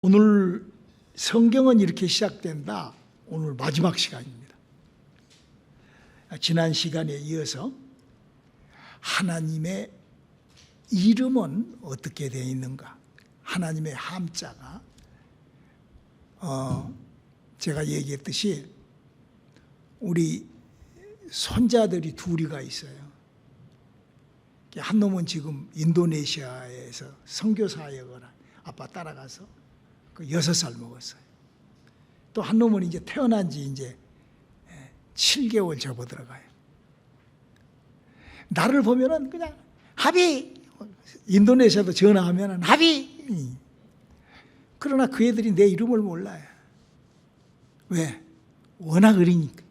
오늘 성경은 이렇게 시작된다. 오늘 마지막 시간입니다. 지난 시간에 이어서 하나님의 이름은 어떻게 되어 있는가? 하나님의 함자가 제가 얘기했듯이 우리 손자들이 둘이가 있어요. 한 놈은 지금 인도네시아에서 선교 사역을 아빠 따라가서 6살 먹었어요. 또 한 놈은 이제 태어난 지 이제 7개월 접어들어가요. 나를 보면은 그냥 하비, 인도네시아도 전화하면은 하비. 그러나 그 애들이 내 이름을 몰라요. 왜? 워낙 어리니까.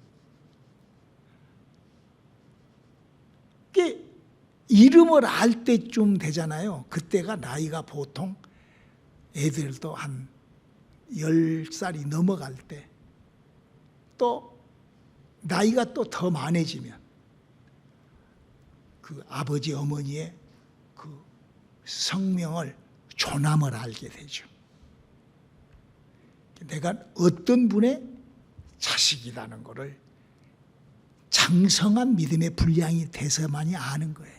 그게 이름을 알 때쯤 되잖아요. 그때가 나이가 보통 애들도 한 10살이 넘어갈 때, 또 나이가 또 더 많아지면 그 아버지 어머니의 그 성명을 조남을 알게 되죠. 내가 어떤 분의 자식이라는 것을 장성한 믿음의 분량이 돼서만이 아는 거예요.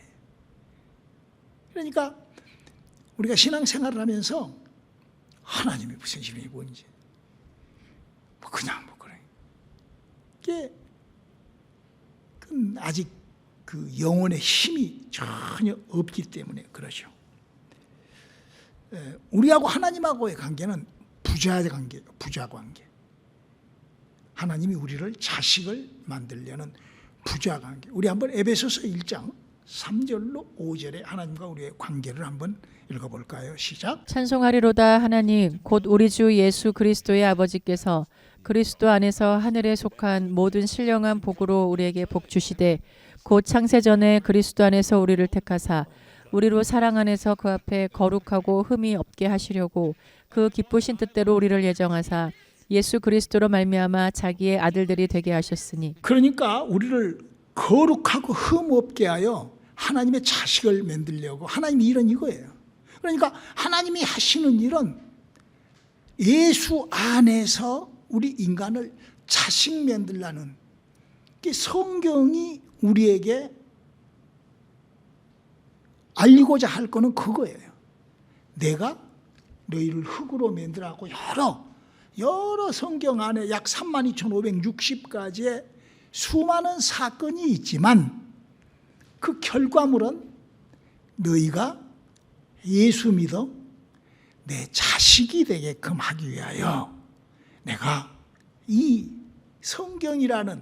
그러니까 우리가 신앙생활을 하면서 하나님이 무슨 이름이 뭔지 그냥 그래. 이게 아직 그 영혼의 힘이 전혀 없기 때문에 그러죠. 우리하고 하나님하고의 관계는 부자 관계예요. 부자 관계. 하나님이 우리를 자식을 만들려는 부자 관계. 우리 한번 에베소서 1장 3절로 5절에 하나님과 우리의 관계를 한번 읽어볼까요? 시작. 찬송하리로다 하나님 곧 우리 주 예수 그리스도의 아버지께서 그리스도 안에서 하늘에 속한 모든 신령한 복으로 우리에게 복 주시되 곧 창세전에 그리스도 안에서 우리를 택하사 우리로 사랑 안에서 그 앞에 거룩하고 흠이 없게 하시려고 그 기쁘신 뜻대로 우리를 예정하사 예수 그리스도로 말미암아 자기의 아들들이 되게 하셨으니. 그러니까 우리를 거룩하고 흠 없게 하여 하나님의 자식을 만들려고 하나님이 일은 이거예요. 그러니까 하나님이 하시는 일은 예수 안에서 우리 인간을 자식 만들라는, 성경이 우리에게 알리고자 할 거는 그거예요. 내가 너희를 흙으로 만들라고 여러 성경 안에 약 32,560가지의 수많은 사건이 있지만 그 결과물은 너희가 예수 믿어 내 자식이 되게끔 하기 위하여 내가 이 성경이라는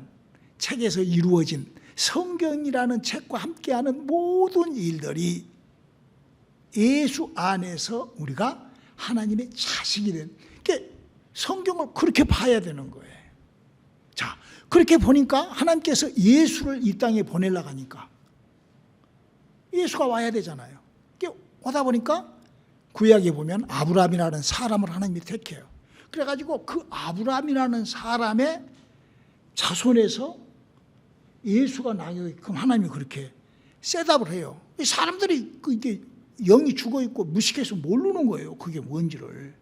책에서 이루어진, 성경이라는 책과 함께하는 모든 일들이 예수 안에서 우리가 하나님의 자식이 된, 그러니까 성경을 그렇게 봐야 되는 거예요. 자, 그렇게 보니까 하나님께서 예수를 이 땅에 보내려고 하니까 예수가 와야 되잖아요. 오다 보니까 구약에 보면 아브라함이라는 사람을 하나님이 택해요. 그래가지고 그 아브라함이라는 사람의 자손에서 예수가 나게끔 하나님이 그렇게 셋업을 해요. 사람들이 이게 영이 죽어 있고 무식해서 모르는 거예요. 그게 뭔지를.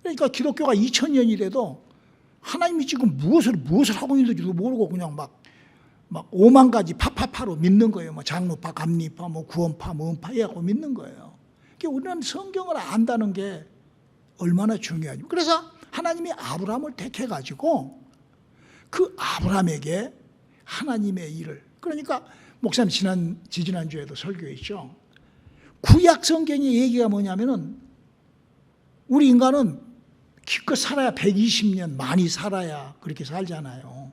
그러니까 기독교가 2000년이 돼도 하나님이 지금 무엇을 하고 있는지도 모르고 그냥 막 5만 가지 파파파로 믿는 거예요. 장로파, 감리파, 구원파, 무언파 해갖고 믿는 거예요. 그러니까 우리는 성경을 안다는 게 얼마나 중요하죠. 그래서 하나님이 아브라함을 택해가지고 그 아브라함에게 하나님의 일을, 그러니까 목사님 지지난주에도 설교했죠. 구약 성경의 얘기가 뭐냐면은 우리 인간은 기껏 살아야 120년 많이 살아야 그렇게 살잖아요.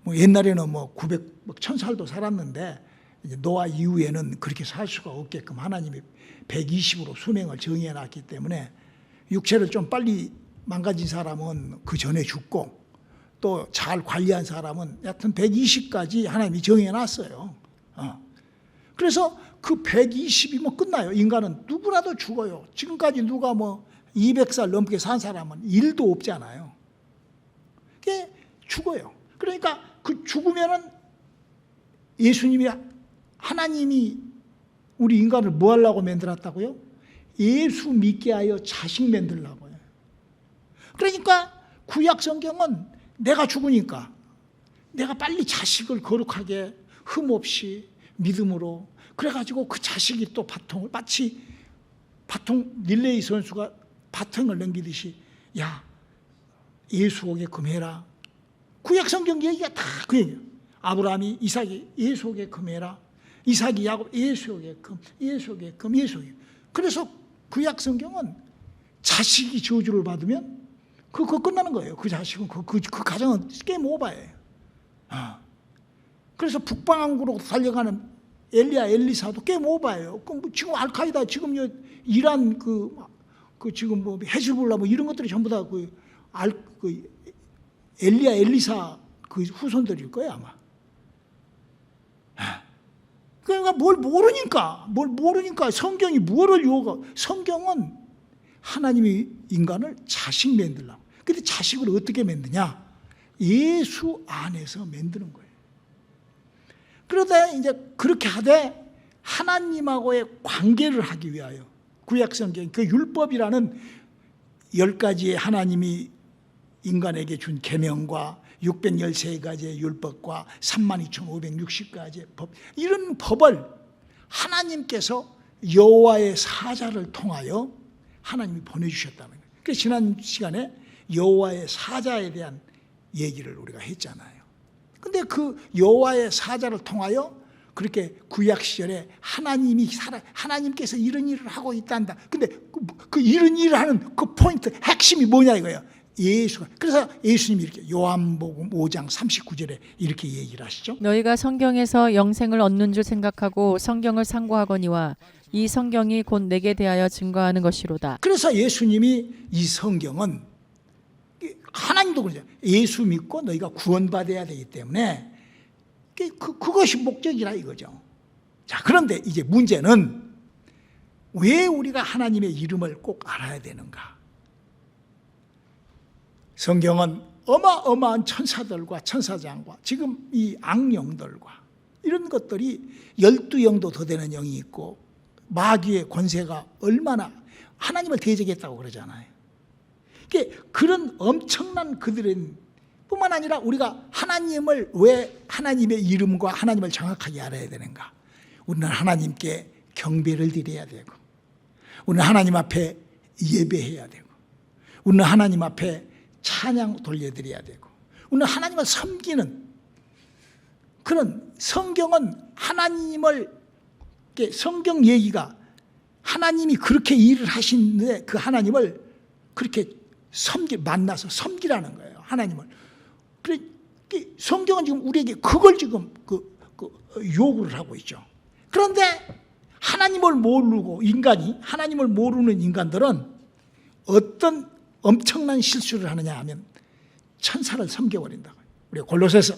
옛날에는 900, 1000살도 살았는데 이제 노아 이후에는 그렇게 살 수가 없게끔 하나님이 120으로 수명을 정해놨기 때문에 육체를 좀 빨리 망가진 사람은 그 전에 죽고 또 잘 관리한 사람은 여하튼 120까지 하나님이 정해놨어요. 그래서 그 120이면 끝나요. 인간은 누구라도 죽어요. 지금까지 누가 200살 넘게 산 사람은 일도 없잖아요. 그게 죽어요. 그러니까 그 죽으면은 예수님이, 하나님이 우리 인간을 뭐 하려고 만들었다고요? 예수 믿게 하여 자식 만들라고요. 그러니까 구약 성경은 내가 죽으니까 내가 빨리 자식을 거룩하게 흠없이 믿음으로, 그래가지고 그 자식이 또 바통을, 마치 바통 릴레이 선수가 바통을 넘기듯이, 야 예수 오게 금해라. 구약 성경 얘기가 다 그 얘기예요. 아브라함이 이삭이 예수 오게 금해라. 이삭이 야곱 예수 오게 금, 예수 오게 금, 예수 오게. 그래서 구약 성경은 자식이 저주를 받으면 그거 끝나는 거예요. 그 자식은 그 가정은 게임 오버예요. 그래서 북방항구로 달려가는 엘리야 엘리사도 게임 오버예요. 그럼 지금 알카이다, 지금 이란 그 지금 뭐 헤즈볼라 뭐 이런 것들이 전부 다 그 엘리야 엘리사 그 후손들일 거예요 아마. 그러니까 뭘 모르니까 성경이 뭐를 요구? 성경은 하나님이 인간을 자식 만들라고. 근데 자식을 어떻게 만드냐? 예수 안에서 만드는 거예요. 그러다 이제 그렇게 하되 하나님하고의 관계를 하기 위하여 구약 성경 그 율법이라는 10가지의 하나님이 인간에게 준 계명과 613가지의 율법과 32,560가지의 법, 이런 법을 하나님께서 여호와의 사자를 통하여 하나님이 보내주셨다는 거예요. 그래서 지난 시간에 여호와의 사자에 대한 얘기를 우리가 했잖아요. 근데 그 여호와의 사자를 통하여 그렇게 구약 시절에 하나님께서 이런 일을 하고 있단다. 근데 그 이런 일을 하는 그 포인트, 핵심이 뭐냐 이거예요. 예수가. 그래서 예수님이 이렇게 요한복음 5장 39절에 이렇게 얘기를 하시죠. 너희가 성경에서 영생을 얻는 줄 생각하고 성경을 상고하거니와 이 성경이 곧 내게 대하여 증거하는 것이로다. 그래서 예수님이 이 성경은 하나님도 그러죠. 예수 믿고 너희가 구원받아야 되기 때문에 그것이 목적이라 이거죠. 자, 그런데 이제 문제는 왜 우리가 하나님의 이름을 꼭 알아야 되는가? 성경은 어마어마한 천사들과 천사장과 지금 이 악령들과 이런 것들이 12영도 더 되는 영이 있고 마귀의 권세가 얼마나 하나님을 대적했다고 그러잖아요. 그런 엄청난 그들은 뿐만 아니라 우리가 하나님을 왜 하나님의 이름과 하나님을 정확하게 알아야 되는가? 우리는 하나님께 경배를 드려야 되고, 우리는 하나님 앞에 예배해야 되고, 우리는 하나님 앞에 찬양 돌려드려야 되고, 우리는 하나님을 섬기는 그런 성경은 하나님을, 성경 얘기가 하나님이 그렇게 일을 하시는데 그 하나님을 그렇게 만나서 섬기라는 거예요. 하나님을. 그래, 성경은 지금 우리에게 그걸 지금 요구를 하고 있죠. 그런데 하나님을 모르고 하나님을 모르는 인간들은 어떤 엄청난 실수를 하느냐 하면 천사를 섬겨버린다고요. 우리 골로새서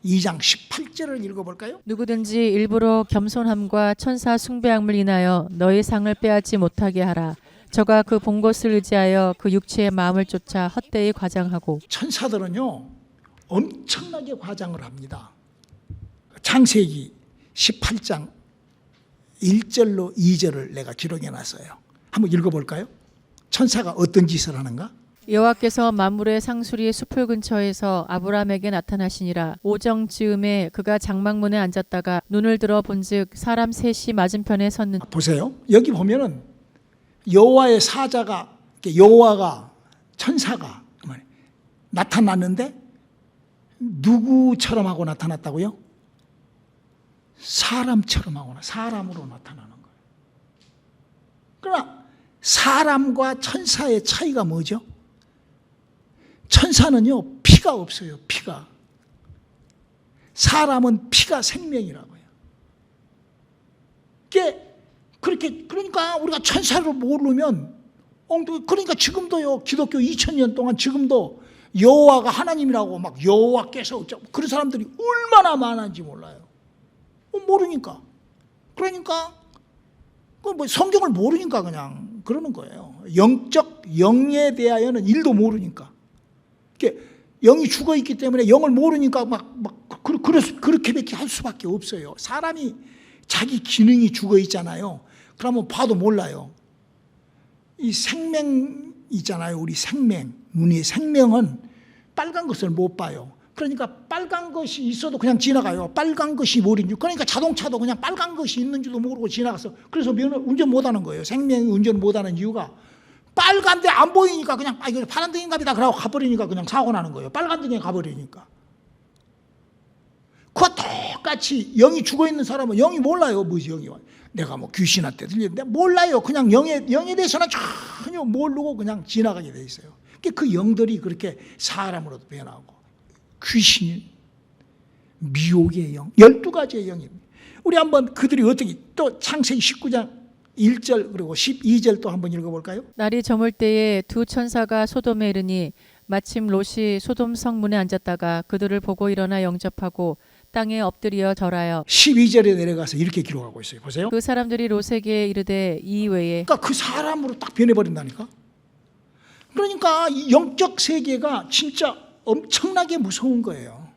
2장 18절을 읽어볼까요? 누구든지 일부러 겸손함과 천사 숭배함을 인하여 너희 상을 빼앗지 못하게 하라. 저가 그 본 것을 의지하여 그 육체의 마음을 쫓아 헛되이 과장하고. 천사들은요 엄청나게 과장을 합니다. 창세기 18장 1절로 2절을 내가 기록해놨어요. 한번 읽어볼까요? 천사가 어떤 짓을 하는가? 여호와께서 만물의 상수리 수풀 근처에서 아브라함에게 나타나시니라. 오정 즈음에 그가 장막문에 앉았다가 눈을 들어 본즉 사람 셋이 맞은편에 섰는. 보세요. 여기 보면은 여호와의 사자가, 여호와가, 천사가 나타났는데 누구처럼 하고 나타났다고요? 사람처럼 하고 사람으로 나타나는 거예요. 그러나 사람과 천사의 차이가 뭐죠? 천사는요 피가 없어요. 피가. 사람은 피가 생명이라고요. 그러니까 우리가 천사를 모르면, 그러니까 지금도요 기독교 2000년 동안 지금도 여호와가 하나님이라고 막 여호와께서 어쩌고 그런 사람들이 얼마나 많은지 몰라요. 모르니까. 그러니까 뭐 성경을 모르니까 그냥 그러는 거예요. 영에 대하여는 일도 모르니까. 영이 죽어 있기 때문에 영을 모르니까 그렇게밖에 할 수밖에 없어요. 사람이 자기 기능이 죽어 있잖아요. 그러면 봐도 몰라요. 이 생명 있잖아요. 우리 생명, 눈이 생명은 빨간 것을 못 봐요. 그러니까 빨간 것이 있어도 그냥 지나가요. 빨간 것이 뭐인지. 그러니까 자동차도 그냥 빨간 것이 있는지도 모르고 지나가서 그래서 운전 못하는 거예요. 생명이 운전 못하는 이유가 빨간데 안 보이니까 그냥 이거 파란등인가 보다 그러고 가버리니까 그냥 사고 나는 거예요. 빨간등에 가버리니까. 그와 똑같이 영이 죽어있는 사람은 영이 몰라요. 뭐지 영이. 내가 뭐 귀신한테 들리는데 몰라요. 그냥 영에 대해서는 전혀 모르고 그냥 지나가게 돼 있어요. 그 영들이 그렇게 사람으로도 변하고 귀신, 미혹의 영, 12가지의 영입니다. 우리 한번 그들이 어떻게 또 창세기 19장 1절 그리고 12절 또 한번 읽어볼까요? 날이 저물 때에 두 천사가 소돔에 이르니 마침 롯이 소돔 성문에 앉았다가 그들을 보고 일어나 영접하고 땅에 엎드려 절하여 12절에 내려가서 이렇게 기록하고 있어요. 보세요. 그 사람들이 롯에게 이르되 이 외에 그러니까 그 사람으로 딱 변해버린다니까. 그러니까 이 영적 세계가 진짜 엄청나게 무서운 거예요.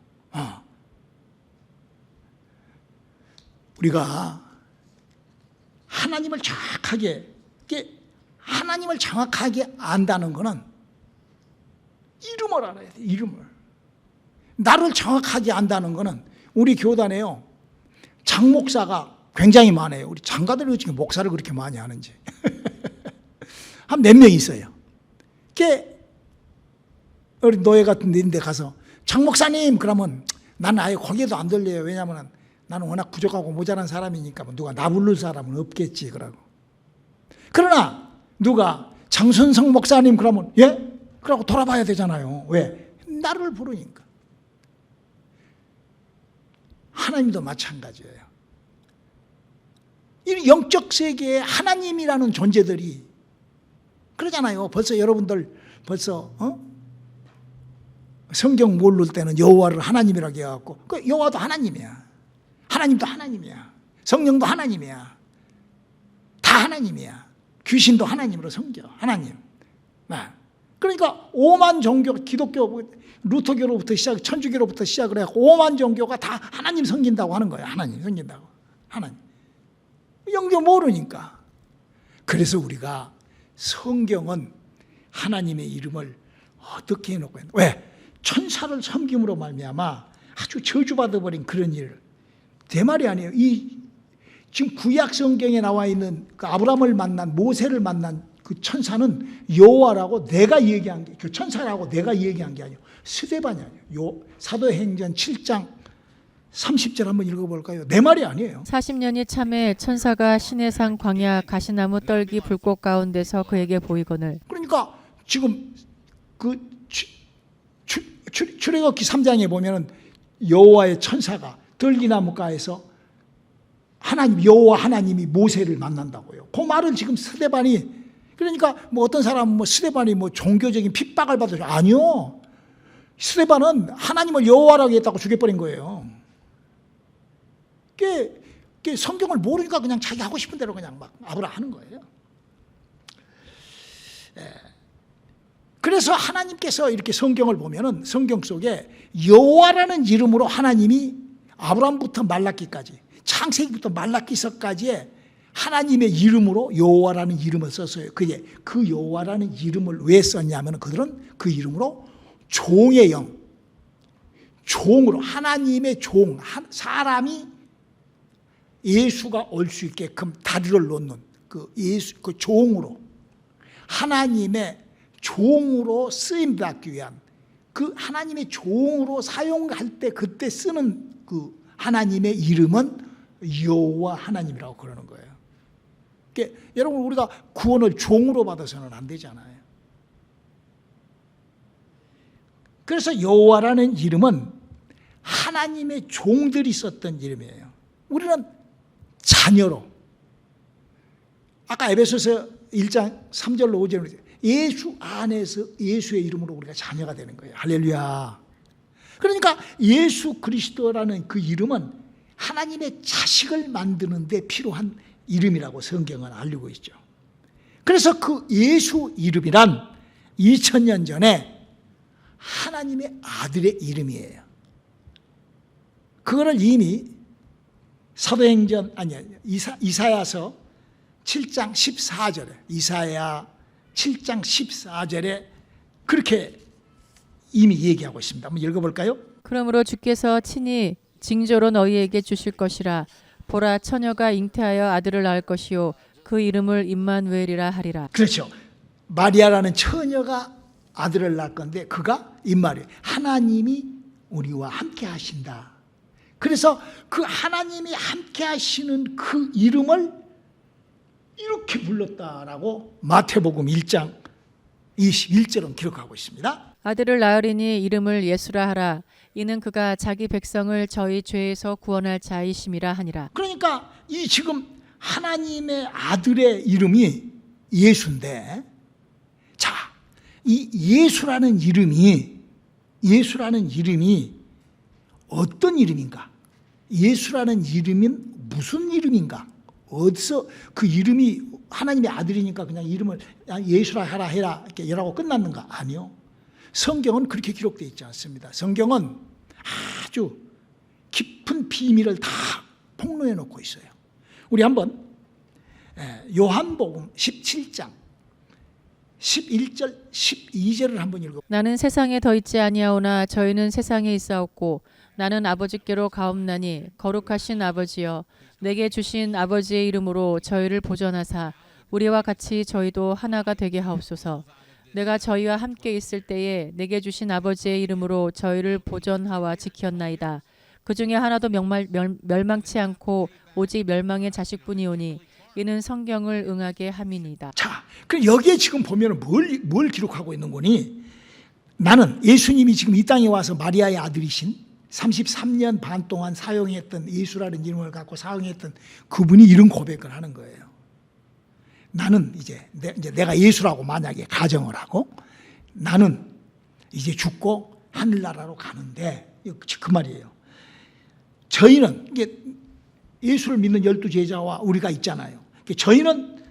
우리가 하나님을 정확하게 안다는 것은 이름을 알아야 돼. 이름을. 나를 정확하게 안다는 것은 우리 교단에요. 장목사가 굉장히 많아요. 우리 장가들이 어떻게 목사를 그렇게 많이 하는지. 한 몇 명 있어요. 우리 노예 같은 데 가서 장목사님 그러면 나는 아예 고개도 안 들려요. 왜냐하면 나는 워낙 부족하고 모자란 사람이니까 누가 나 부를 사람은 없겠지. 그러나 누가 장선성 목사님 그러면 예? 그러고 돌아봐야 되잖아요. 왜? 나를 부르니까. 하나님도 마찬가지예요. 이 영적 세계에 하나님이라는 존재들이 그러잖아요. 벌써 여러분들 성경 모를 때는 여호와를 하나님이라고 해갖고 그 여호와도 하나님이야. 하나님도 하나님이야. 성령도 하나님이야. 다 하나님이야. 귀신도 하나님으로 섬겨. 하나님. 그러니까 오만 종교, 기독교, 루터교로부터 천주교로부터 시작을 해서 오만 종교가 다 하나님 섬긴다고 하는 거예요. 하나님 섬긴다고. 하나님. 영교 모르니까. 그래서 우리가 성경은 하나님의 이름을 어떻게 해놓고 있는 왜? 천사를 섬김으로 말미암아 아주 저주받아버린 그런 일을 제 말이 아니에요. 지금 구약 성경에 나와 있는 그 아브라함을 만난 모세를 만난 그 천사는 여호와라고 내가 얘기한 게 그 천사라고 내가 얘기한 게 아니에요. 스데반이 아니에요. 사도행전 7장 30절 한번 읽어볼까요? 내 말이 아니에요. 40년이 참에 천사가 시내산 광야 가시나무 떨기 불꽃 가운데서 그에게 보이거늘. 그러니까 지금 그 출애굽기 3장에 보면은 여호와의 천사가 떨기나무가에서 여호와 하나님이 모세를 만난다고요. 그 말을 지금 스데반이 그러니까 뭐 어떤 사람은 스데반이 종교적인 핍박을 받아서 아니요. 스데반은 하나님을 여호와라고 했다고 죽여버린 거예요. 성경을 모르니까 그냥 자기 하고 싶은 대로 그냥 막 아브라 하는 거예요. 그래서 하나님께서 이렇게 성경을 보면은 성경 속에 여호와라는 이름으로 하나님이 아브라함부터 말라기까지 창세기부터 말라기서까지의 하나님의 이름으로 여호와라는 이름을 썼어요. 그 여호와라는 이름을 왜 썼냐면 그들은 그 이름으로 종의 영, 종으로 하나님의 종, 사람이 예수가 올 수 있게끔 다리를 놓는 그 종으로 하나님의 종으로 쓰임 받기 위한 그 하나님의 종으로 사용할 때 그때 쓰는 그 하나님의 이름은 여호와 하나님이라고 그러는 거예요. 그러니까 여러분 우리가 구원을 종으로 받아서는 안 되잖아요. 그래서 여호와라는 이름은 하나님의 종들이 썼던 이름이에요. 우리는 자녀로 아까 에베소서 1장 3절로 5절로 예수 안에서 예수의 이름으로 우리가 자녀가 되는 거예요. 할렐루야. 그러니까 예수 그리스도라는 그 이름은 하나님의 자식을 만드는 데 필요한 이름이라고 성경은 알리고 있죠. 그래서 그 예수 이름이란 2000년 전에 하나님의 아들의 이름이에요. 그거를 이미 사도행전 이사야서 7장 14절에 이사야 7장 14절에 그렇게 이미 얘기하고 있습니다. 한번 읽어볼까요? 그러므로 주께서 친히 징조로 너희에게 주실 것이라. 보라, 처녀가 잉태하여 아들을 낳을 것이요 그 이름을 임마누엘이라 하리라. 그렇죠. 마리아라는 처녀가 아들을 낳을 건데 그가 임마누엘, 하나님이 우리와 함께 하신다. 그래서 그 하나님이 함께 하시는 그 이름을 이렇게 불렀다라고 마태복음 1장 21절은 기록하고 있습니다. 아들을 낳으리니 이름을 예수라 하라. 이는 그가 자기 백성을 저희 죄에서 구원할 자이심이라 하니라. 그러니까 이 지금 하나님의 아들의 이름이 예수인데, 자, 이 예수라는 이름이 어떤 이름인가? 예수라는 이름은 무슨 이름인가? 어디서 그 이름이 하나님의 아들이니까 그냥 이름을 예수라 하라 해라 이라고 끝났는가? 아니요. 성경은 그렇게 기록되어 있지 않습니다. 성경은 아주 깊은 비밀을 다 폭로해 놓고 있어요. 우리 한번 요한복음 17장 11절 12절을 한번 읽어. 나는 세상에 더 있지 아니하오나 저희는 세상에 있사옵고 나는 아버지께로 가옵나니 거룩하신 아버지여 내게 주신 아버지의 이름으로 저희를 보전하사 우리와 같이 저희도 하나가 되게 하옵소서. 내가 저희와 함께 있을 때에 내게 주신 아버지의 이름으로 저희를 보전하와 지켰나이다. 그 중에 하나도 멸망치 않고 오직 멸망의 자식뿐이오니 이는 성경을 응하게 함이니이다. 자, 그럼 여기에 지금 보면 뭘 기록하고 있는 거니? 나는 예수님이 지금 이 땅에 와서 마리아의 아들이신 33년 반 동안 사용했던 예수라는 이름을 갖고 사용했던 그분이 이런 고백을 하는 거예요. 나는 이제 내가 예수라고 만약에 가정을 하고 나는 이제 죽고 하늘나라로 가는데 그 말이에요. 저희는 이게 예수를 믿는 12제자와 우리가 있잖아요. 저희는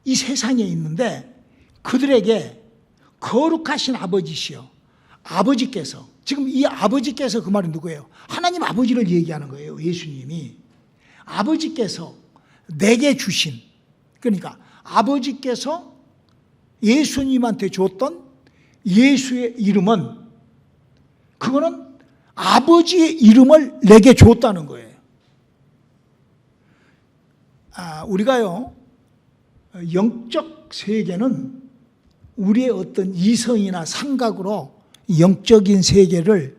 이 세상에 있는데 그들에게 거룩하신 아버지시여, 아버지께서, 지금 이 아버지께서 그 말은 누구예요? 하나님 아버지를 얘기하는 거예요. 예수님이 아버지께서 내게 주신, 그러니까 아버지께서 예수님한테 줬던 예수의 이름은, 그거는 아버지의 이름을 내게 줬다는 거예요. 우리가요, 영적 세계는 우리의 어떤 이성이나 생각으로 영적인 세계를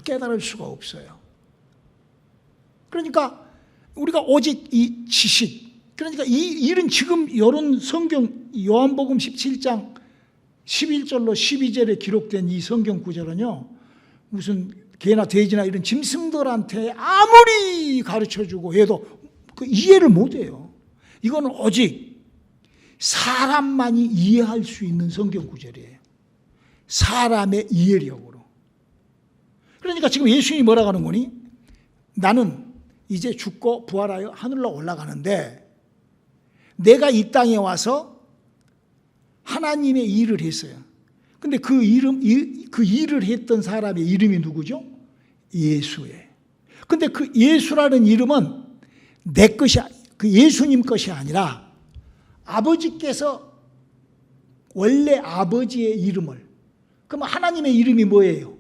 깨달을 수가 없어요. 그러니까 우리가 오직 이 지식, 그러니까 이런 지금 이런 성경 요한복음 17장 11절로 12절에 기록된 이 성경 구절은요, 무슨 개나 돼지나 이런 짐승들한테 아무리 가르쳐주고 해도 그 이해를 못해요. 이거는 오직 사람만이 이해할 수 있는 성경 구절이에요. 사람의 이해력으로. 그러니까 지금 예수님이 뭐라고 하는 거니? 나는 이제 죽고 부활하여 하늘로 올라가는데 내가 이 땅에 와서 하나님의 일을 했어요. 근데 그 일을 했던 사람의 이름이 누구죠? 예수예요. 근데 그 예수라는 이름은 내 것이, 그 예수님 것이 아니라 아버지께서 원래 아버지의 이름을, 그럼 하나님의 이름이 뭐예요?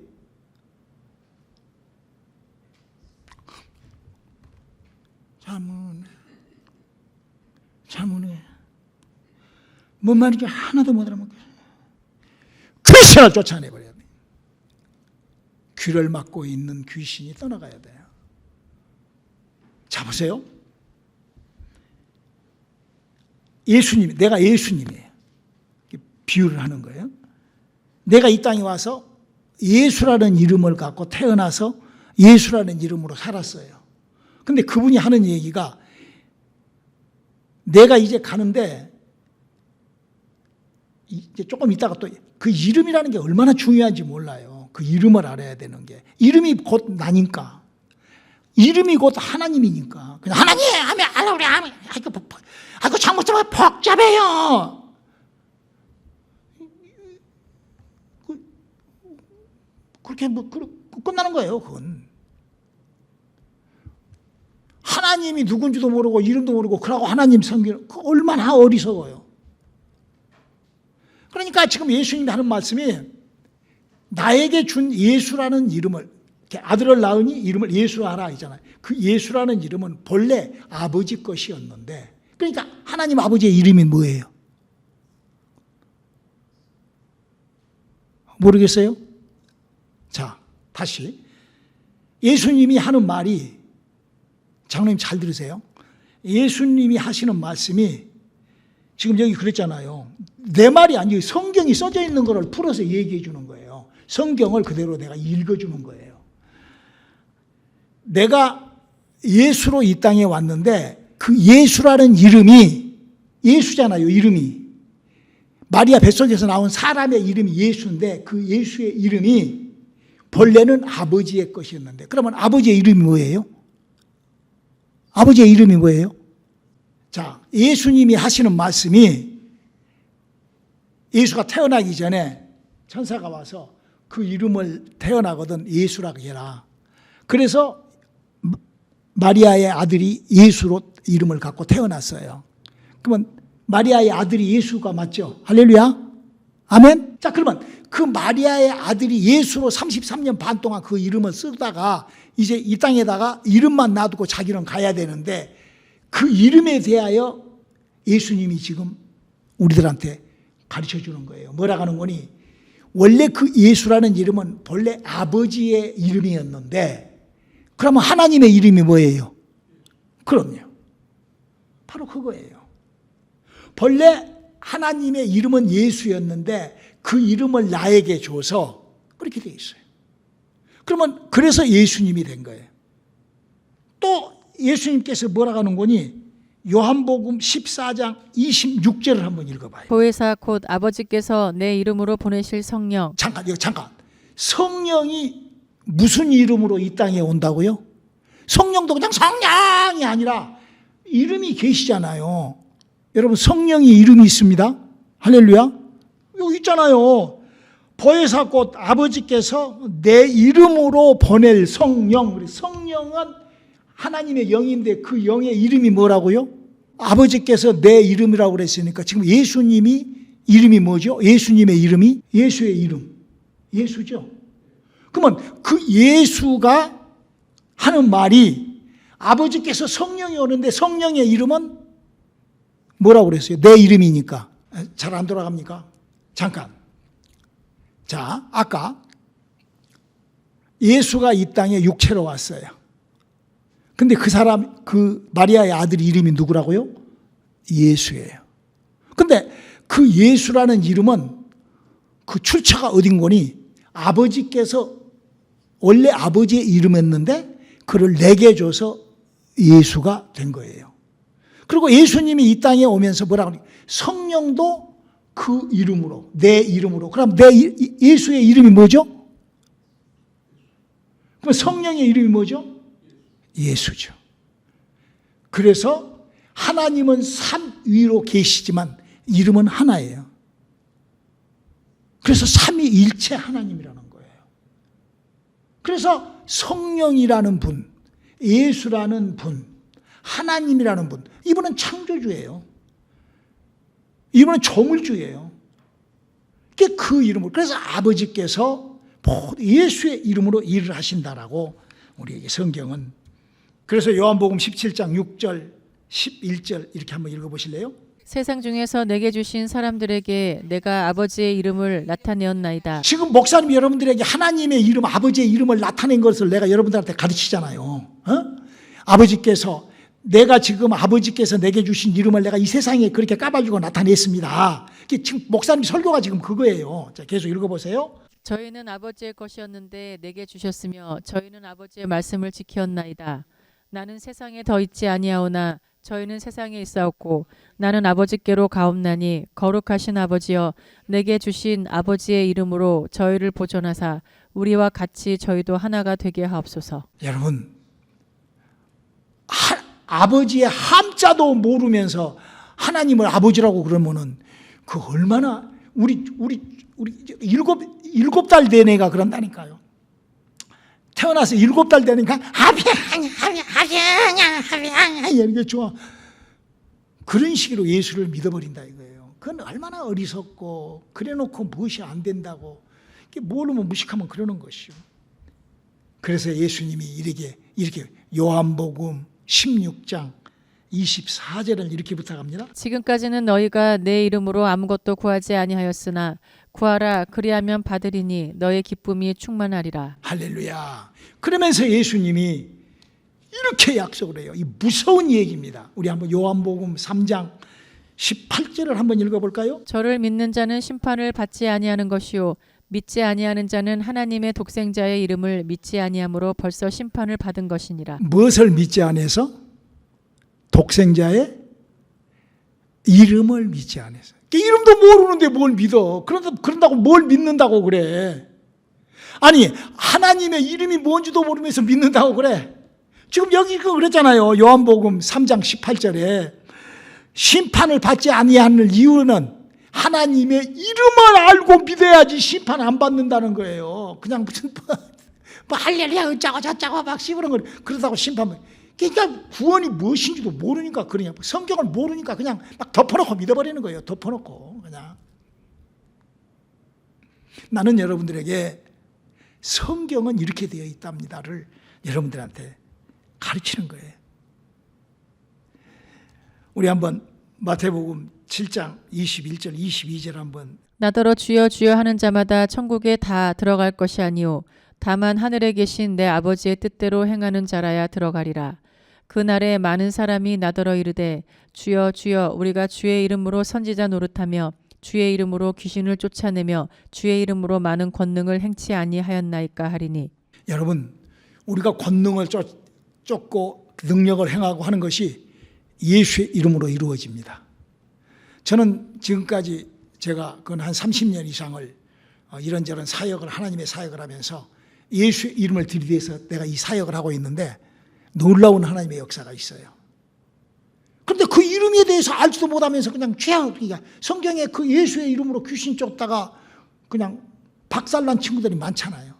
자문해. 뭔 말인지 하나도 못 알아먹겠어요. 귀신을 쫓아내버려야 돼. 귀를 막고 있는 귀신이 떠나가야 돼요. 자, 보세요. 예수님, 내가 예수님이에요. 비유를 하는 거예요. 내가 이 땅에 와서 예수라는 이름을 갖고 태어나서 예수라는 이름으로 살았어요. 근데 그분이 하는 얘기가, 내가 이제 가는데 이제 조금 있다가 또 그 이름이라는 게 얼마나 중요한지 몰라요. 그 이름을 알아야 되는 게. 이름이 곧 나니까. 이름이 곧 하나님이니까. 그냥 하나님 하면 알아오래 하면 아이고 잘못하면 복잡해요. 그렇게 끝나는 거예요. 그건 하나님이 누군지도 모르고 이름도 모르고 그러고 하나님 섬기는 그 얼마나 어리석어요. 그러니까 지금 예수님이 하는 말씀이 나에게 준 예수라는 이름을, 아들을 낳으니 이름을 예수로 하라 하잖아요. 그 예수라는 이름은 본래 아버지 것이었는데, 그러니까 하나님 아버지의 이름이 뭐예요? 모르겠어요? 자, 다시 예수님이 하는 말이, 장로님 잘 들으세요. 예수님이 하시는 말씀이 지금 여기 그랬잖아요. 내 말이 아니고 성경이 써져 있는 거를 풀어서 얘기해 주는 거예요. 성경을 그대로 내가 읽어주는 거예요. 내가 예수로 이 땅에 왔는데 그 예수라는 이름이 예수잖아요. 이름이 마리아 뱃속에서 나온 사람의 이름이 예수인데 그 예수의 이름이 본래는 아버지의 것이었는데, 그러면 아버지의 이름이 뭐예요? 아버지의 이름이 뭐예요? 자, 예수님이 하시는 말씀이 예수가 태어나기 전에 천사가 와서 그 이름을 태어나거든 예수라고 해라. 그래서 마리아의 아들이 예수로 이름을 갖고 태어났어요. 그러면 마리아의 아들이 예수가 맞죠? 할렐루야. 아멘. 자, 그러면 그 마리아의 아들이 예수로 33년 반 동안 그 이름을 쓰다가 이제 이 땅에다가 이름만 놔두고 자기는 가야 되는데, 그 이름에 대하여 예수님이 지금 우리들한테 가르쳐 주는 거예요. 뭐라고 하는 거니? 원래 그 예수라는 이름은 본래 아버지의 이름이었는데, 그러면 하나님의 이름이 뭐예요? 그럼요. 바로 그거예요. 본래 하나님의 이름은 예수였는데 그 이름을 나에게 줘서 그렇게 돼 있어요. 그러면 그래서 예수님이 된 거예요. 또 예수님께서 뭐라고 하는 거니? 요한복음 14장 26절을 한번 읽어봐요. 보혜사 곧 아버지께서 내 이름으로 보내실 성령. 잠깐. 성령이 무슨 이름으로 이 땅에 온다고요? 성령도 그냥 성령이 아니라 이름이 계시잖아요. 여러분, 성령이 이름이 있습니다. 할렐루야. 여기 있잖아요. 보혜사 곧 아버지께서 내 이름으로 보낼 성령. 성령은 하나님의 영인데 그 영의 이름이 뭐라고요? 아버지께서 내 이름이라고 그랬으니까 지금 예수님이 이름이 뭐죠? 예수님의 이름이 예수의 이름. 예수죠. 그러면 그 예수가 하는 말이 아버지께서 성령이 오는데 성령의 이름은 뭐라고 그랬어요? 내 이름이니까. 잘 안 돌아갑니까? 잠깐. 자, 아까 예수가 이 땅에 육체로 왔어요. 근데 그 사람, 그 마리아의 아들 이름이 누구라고요? 예수예요. 근데 그 예수라는 이름은 그 출처가 어딘 거니? 아버지께서 원래 아버지의 이름이었는데 그를 내게 줘서 예수가 된 거예요. 그리고 예수님이 이 땅에 오면서 뭐라고 하니? 성령도 그 이름으로, 내 이름으로. 그럼 예수의 이름이 뭐죠? 그럼 성령의 이름이 뭐죠? 예수죠. 그래서 하나님은 삼위로 계시지만 이름은 하나예요. 그래서 삼위일체 하나님이라는 거예요. 그래서 성령이라는 분, 예수라는 분, 하나님이라는 분, 이분은 창조주예요. 이분은 조물주예요. 그 이름으로. 그래서 아버지께서 예수의 이름으로 일을 하신다라고 우리에게 성경은. 그래서 요한복음 17장 6절 11절 이렇게 한번 읽어보실래요? 세상 중에서 내게 주신 사람들에게 내가 아버지의 이름을 나타내었나이다. 지금 목사님 여러분들에게 하나님의 이름, 아버지의 이름을 나타낸 것을 내가 여러분들한테 가르치잖아요. 아버지께서, 내가 지금 아버지께서 내게 주신 이름을 내가 이 세상에 그렇게 까발주고 나타냈습니다. 지금 목사님 설교가 지금 그거예요. 자, 계속 읽어보세요. 저희는 아버지의 것이었는데 내게 주셨으며 저희는 아버지의 말씀을 지켰나이다. 나는 세상에 더 있지 아니하오나 저희는 세상에 있사옵고 나는 아버지께로 가옵나니 거룩하신 아버지여 내게 주신 아버지의 이름으로 저희를 보존하사 우리와 같이 저희도 하나가 되게 하옵소서. 여러분, 아버지의 함자도 모르면서 하나님을 아버지라고 그러면은 그 얼마나 우리 일곱 달 된 애가 그런다니까요. 태어나서 7달 되니까 하병 이렇게 좋아. 그런 식으로 예수를 믿어버린다 이거예요. 그건 얼마나 어리석고 그래놓고 무엇이 안 된다고 모르면 무식하면 그러는 것이요. 그래서 예수님이 이렇게 요한복음 16장 24절을 이렇게 부탁합니다. 지금까지는 너희가 내 이름으로 아무것도 구하지 아니하였으나 구하라 그리하면 받으리니 너의 기쁨이 충만하리라. 할렐루야. 그러면서 예수님이 이렇게 약속을 해요. 이 무서운 얘기입니다. 우리 한번 요한복음 3장 18절을 한번 읽어볼까요? 저를 믿는 자는 심판을 받지 아니하는 것이요 믿지 아니하는 자는 하나님의 독생자의 이름을 믿지 아니함으로 벌써 심판을 받은 것이니라. 무엇을 믿지 않아서? 독생자의 이름을 믿지 않아서. 이름도 모르는데 뭘 믿어? 그런다고 뭘 믿는다고 그래? 아니, 하나님의 이름이 뭔지도 모르면서 믿는다고 그래? 지금 여기 그랬잖아요. 요한복음 3장 18절에 심판을 받지 아니하는 이유는 하나님의 이름을 알고 믿어야지 심판 안 받는다는 거예요. 그냥 무슨 뭐 할렐루야 어쩌고 저쩌고 막 씹으는 걸 그러다고 심판. 그러니까 구원이 무엇인지도 모르니까 그러냐. 성경을 모르니까 그냥 막 덮어놓고 믿어버리는 거예요. 덮어놓고 그냥. 나는 여러분들에게 성경은 이렇게 되어 있답니다를 여러분들한테 가르치는 거예요. 우리 한번 마태복음 7장 21절 22절 한번. 나더러 주여 주여 하는 자마다 천국에 다 들어갈 것이 아니요 다만 하늘에 계신 내 아버지의 뜻대로 행하는 자라야 들어가리라. 그날에 많은 사람이 나더러 이르되 주여 주여 우리가 주의 이름으로 선지자 노릇하며 주의 이름으로 귀신을 쫓아내며 주의 이름으로 많은 권능을 행치 아니하였나이까 하리니. 여러분, 우리가 권능을 쫓고 능력을 행하고 하는 것이 예수의 이름으로 이루어집니다. 저는 지금까지 제가 그건 한 30년 이상을 이런저런 사역을 하나님의 사역을 하면서 예수의 이름을 들이대서 내가 이 사역을 하고 있는데 놀라운 하나님의 역사가 있어요. 그런데 그 이름에 대해서 알지도 못하면서 그냥 죄악이야. 성경에 그 예수의 이름으로 귀신 쫓다가 그냥 박살난 친구들이 많잖아요.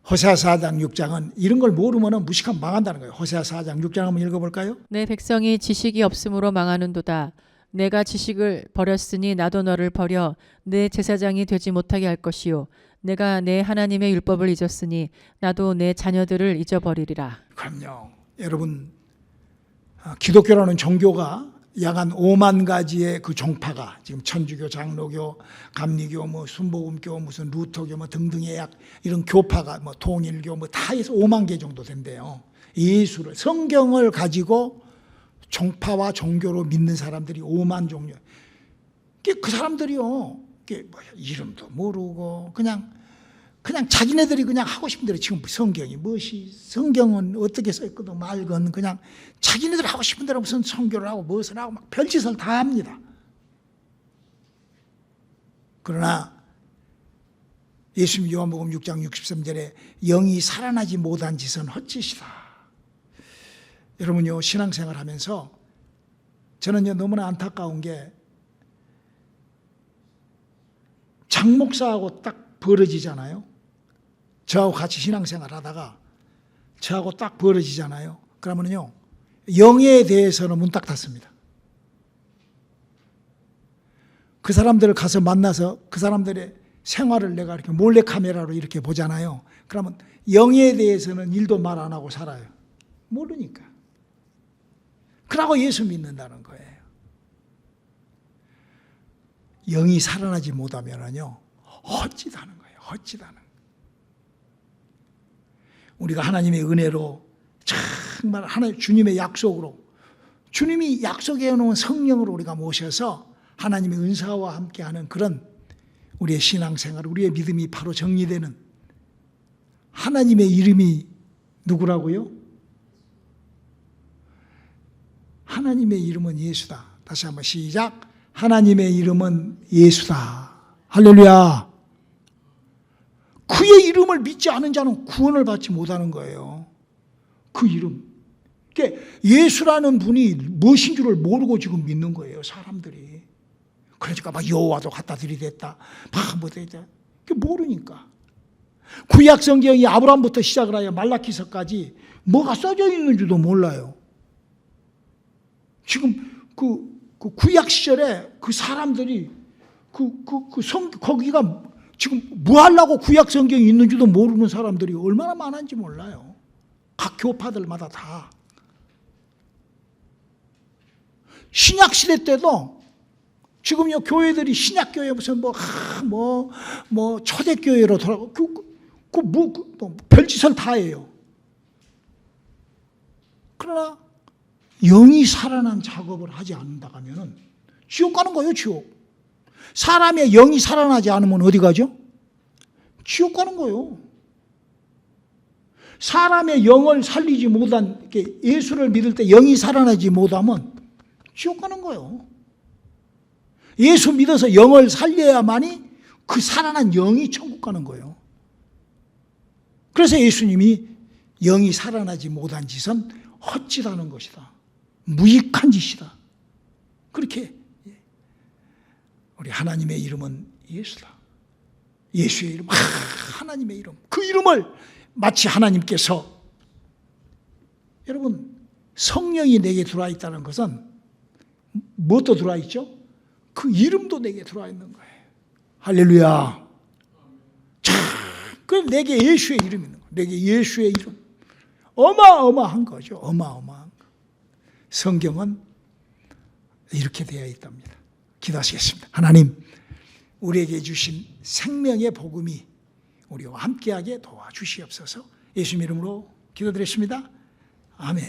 호세아 4장 6장은 이런 걸 모르면 무식하면 망한다는 거예요. 호세아 4장 6장 한번 읽어볼까요? 내 백성이 지식이 없으므로 망하는도다. 내가 지식을 버렸으니 나도 너를 버려 내 제사장이 되지 못하게 할 것이요 내가 내 하나님의 율법을 잊었으니 나도 내 자녀들을 잊어버리리라. 그럼요. 여러분, 기독교라는 종교가 약 한 5만 가지의 그 종파가 지금 천주교, 장로교, 감리교, 뭐 순복음교, 무슨 루터교 뭐 등등의 약 이런 교파가 뭐 통일교 뭐 다 해서 5만 개 정도 된대요. 예수를 성경을 가지고 종파와 종교로 믿는 사람들이 5만 종류. 그 사람들이요, 이름도 모르고 그냥 자기네들이 그냥 하고 싶은 대로 지금 성경이 무엇이 성경은 어떻게 써있거든 말건 그냥 자기네들 하고 싶은 대로 무슨 선교를 하고 무엇을 하고 막 별짓을 다 합니다. 그러나 예수님 요한복음 6장 63절에 영이 살아나지 못한 짓은 헛짓이다. 여러분요, 신앙생활 하면서 저는요 너무나 안타까운 게 장 목사하고 딱 벌어지잖아요. 저하고 같이 신앙생활 하다가 저하고 딱 벌어지잖아요. 그러면요 영에 대해서는 문 딱 닫습니다. 그 사람들을 가서 만나서 그 사람들의 생활을 내가 이렇게 몰래 카메라로 이렇게 보잖아요. 그러면 영에 대해서는 일도 말 안 하고 살아요. 모르니까. 그러고 예수 믿는다는 거예요. 영이 살아나지 못하면은요 헛짓하는 거예요. 헛짓하는. 우리가 하나님의 은혜로 정말 하나님 주님의 약속으로 주님이 약속해 놓은 성령으로 우리가 모셔서 하나님의 은사와 함께하는 그런 우리의 신앙생활, 우리의 믿음이 바로 정리되는 하나님의 이름이 누구라고요? 하나님의 이름은 예수다. 다시 한번 시작. 하나님의 이름은 예수다. 할렐루야. 그의 이름을 믿지 않은 자는 구원을 받지 못하는 거예요. 그 이름. 그러니까 예수라는 분이 무엇인 줄을 모르고 지금 믿는 거예요, 사람들이. 그러니까 막 여호와도 갖다 들이댔다. 막 뭐 됐다. 모르니까. 구약 성경이 아브라함부터 시작을 하여 말라기서까지 뭐가 써져 있는지도 몰라요. 지금 그 구약 시절에 그 사람들이 거기가 지금 뭐 하려고 구약 성경이 있는지도 모르는 사람들이 얼마나 많은지 몰라요. 각 교파들마다 다. 신약 시대 때도 지금 교회들이 신약 교회 무슨 뭐 초대교회로 돌아가고 별짓을 다 해요. 그러나 영이 살아난 작업을 하지 않는다 하면은 지옥 가는 거예요, 지옥. 사람의 영이 살아나지 않으면 어디 가죠? 지옥 가는 거예요. 사람의 영을 살리지 못한, 예수를 믿을 때 영이 살아나지 못하면 지옥 가는 거예요. 예수 믿어서 영을 살려야만이 그 살아난 영이 천국 가는 거예요. 그래서 예수님이 영이 살아나지 못한 짓은 헛짓하는 것이다. 무익한 짓이다. 그렇게 우리 하나님의 이름은 예수다. 예수의 이름, 하나님의 이름. 그 이름을 마치 하나님께서, 여러분, 성령이 내게 들어와 있다는 것은 무엇도 들어와 있죠? 그 이름도 내게 들어와 있는 거예요. 할렐루야. 자, 그 내게 예수의 이름이 있는 거예요. 내게 예수의 이름. 어마어마한 거죠. 어마어마한 거. 성경은 이렇게 되어 있답니다. 기도하시겠습니다. 하나님, 우리에게 주신 생명의 복음이 우리와 함께하게 도와주시옵소서. 예수님 이름으로 기도드렸습니다. 아멘.